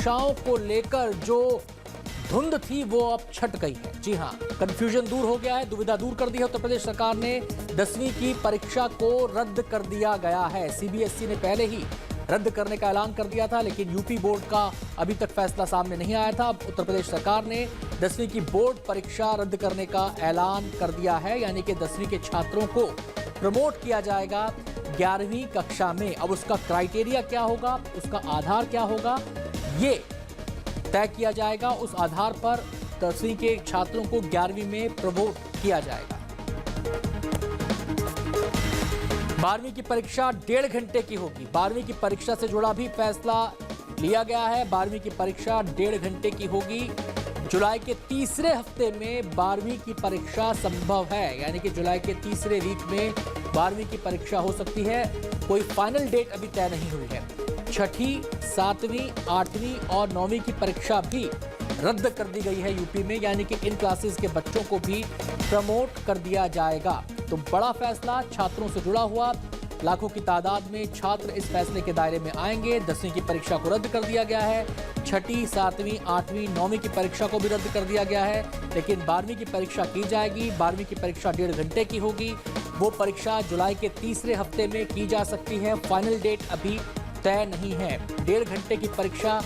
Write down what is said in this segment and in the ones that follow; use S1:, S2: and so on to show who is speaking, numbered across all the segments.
S1: परीक्षाओं को लेकर जो धुंध थी वो अब छट गई है। जी हां, कंफ्यूजन दूर हो गया है, दुविधा दूर कर दी है। उत्तर प्रदेश सरकार ने 10वीं की परीक्षा को रद्द कर दिया गया है। सीबीएसई ने पहले ही रद्द करने का ऐलान कर दिया था, लेकिन यूपी बोर्ड का अभी तक फैसला सामने नहीं आया था। अब उत्तर प्रदेश सरकार ने 10वीं की बोर्ड परीक्षा रद्द करने का ऐलान कर दिया है, यानी कि 10वीं के छात्रों को प्रमोट किया जाएगा 11वीं कक्षा में। अब उसका क्राइटेरिया क्या होगा, उसका आधार क्या होगा, ये तय किया जाएगा। उस आधार पर 10वीं के छात्रों को 11वीं में प्रमोट किया जाएगा। 12वीं की परीक्षा 1.5 घंटे की होगी। 12वीं की परीक्षा से जुड़ा भी फैसला लिया गया है। 12वीं की परीक्षा 1.5 घंटे की होगी। जुलाई के तीसरे हफ्ते में 12वीं की परीक्षा संभव है, यानी कि जुलाई के तीसरे वीक में 12वीं की परीक्षा हो सकती है। कोई फाइनल डेट अभी तय नहीं हुई है। 6ठी, 7वीं, 8वीं और 9वीं की परीक्षा भी रद्द कर दी गई है यूपी में, यानी कि इन क्लासेस के बच्चों को भी प्रमोट कर दिया जाएगा। तो बड़ा फैसला छात्रों से जुड़ा हुआ। लाखों की तादाद में छात्र इस फैसले के दायरे में आएंगे। 10वीं की परीक्षा को रद्द कर दिया गया है। 6ठी, 7वीं, 8वीं, 9वीं की परीक्षा को भी रद्द कर दिया गया है, लेकिन 12वीं की परीक्षा की जाएगी। 12वीं की परीक्षा 1.5 घंटे की होगी। वो परीक्षा जुलाई के तीसरे हफ्ते में की जा सकती है। फाइनल डेट अभी तय नहीं है। 1.5 घंटे की परीक्षा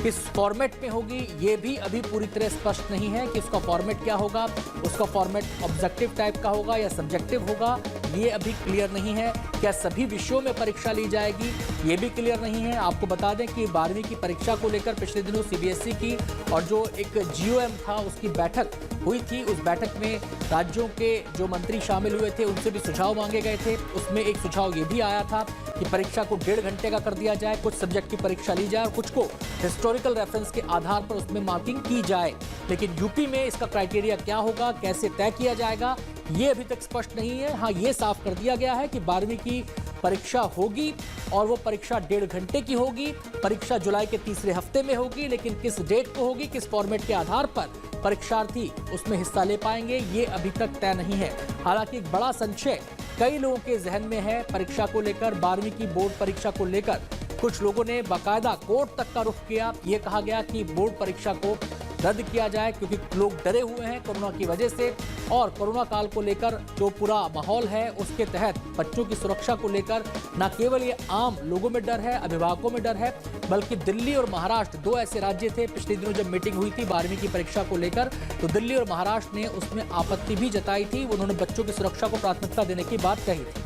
S1: किस फॉर्मेट में होगी ये भी अभी पूरी तरह स्पष्ट नहीं है कि उसका फॉर्मेट क्या होगा। उसका फॉर्मेट ऑब्जेक्टिव टाइप का होगा या सब्जेक्टिव होगा, ये अभी क्लियर नहीं है। क्या सभी विषयों में परीक्षा ली जाएगी, ये भी क्लियर नहीं है। आपको बता दें कि 12वीं की परीक्षा को लेकर पिछले दिनों सीबीएसई की और जो एक जीओएम था उसकी बैठक हुई थी। उस बैठक में राज्यों के जो मंत्री शामिल हुए थे उनसे भी सुझाव मांगे गए थे। उसमें एक सुझाव ये भी आया था कि परीक्षा को 1.5 घंटे का कर दिया जाए, कुछ सब्जेक्ट की परीक्षा ली जाए और कुछ को हिस्टोरिकल रेफरेंस के आधार पर उसमें मार्किंग की जाए। लेकिन यूपी में इसका क्राइटेरिया क्या होगा, कैसे तय किया जाएगा, ये अभी तक स्पष्ट नहीं है। हाँ, ये साफ कर दिया गया है कि 12वीं की परीक्षा होगी और वो परीक्षा 1.5 घंटे की होगी। परीक्षा जुलाई के तीसरे हफ्ते में होगी, लेकिन किस डेट को होगी, किस फॉर्मेट के आधार पर परीक्षार्थी उसमें हिस्सा ले पाएंगे, ये अभी तक तय नहीं है। हालांकि एक बड़ा संशय कई लोगों के जहन में है परीक्षा को लेकर। 12वीं की बोर्ड परीक्षा को लेकर कुछ लोगों ने बाकायदा कोर्ट तक का रुख किया। ये कहा गया कि बोर्ड परीक्षा को रद्द किया जाए, क्योंकि लोग डरे हुए हैं कोरोना की वजह से, और कोरोना काल को लेकर जो पूरा माहौल है उसके तहत बच्चों की सुरक्षा को लेकर न केवल ये आम लोगों में डर है, अभिभावकों में डर है, बल्कि दिल्ली और महाराष्ट्र 2 ऐसे राज्य थे। पिछले दिनों जब मीटिंग हुई थी 12वीं की परीक्षा को लेकर, तो दिल्ली और महाराष्ट्र ने उसमें आपत्ति भी जताई थी। उन्होंने बच्चों की सुरक्षा को प्राथमिकता देने की बात कही थी।